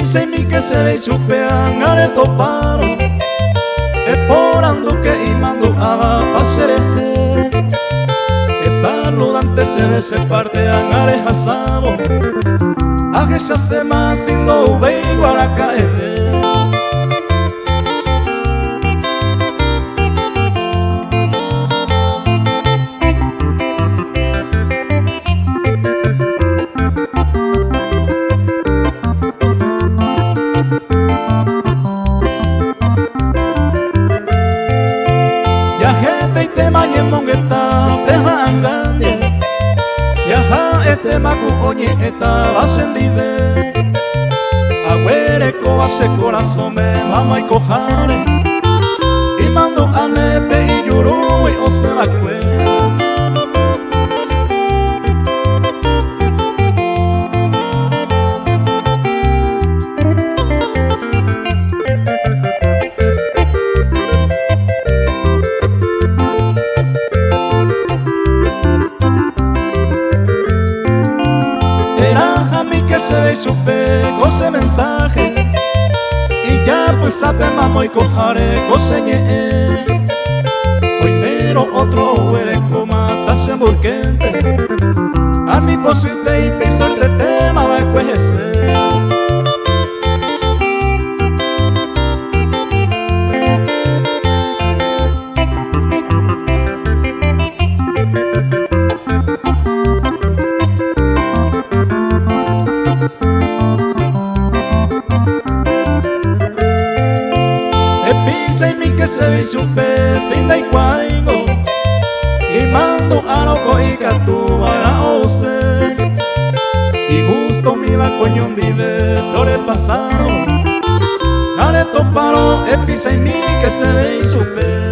pisa y mi que se ve y supean ale toparo esporando que imando aba pasere que saludante se ve se partean ale hasabo a que se hace más sin no ve igual a caer. Maku oñe eta basendive agüereko base corazón me mama y cojare y mando a nepe y lloro y o se va cue se ve y supe cose mensaje y ya pues sabe mamo y cojare coseñe hoy mero otro huere coma tase hamburguente a mi posite y piso el de tema va a cuejecer. Que se ve supe sin da iguaingo y mando a loco y catu para ose y gusto mi va coño vive flores pasado ale toparo episa y mi que se ve y supe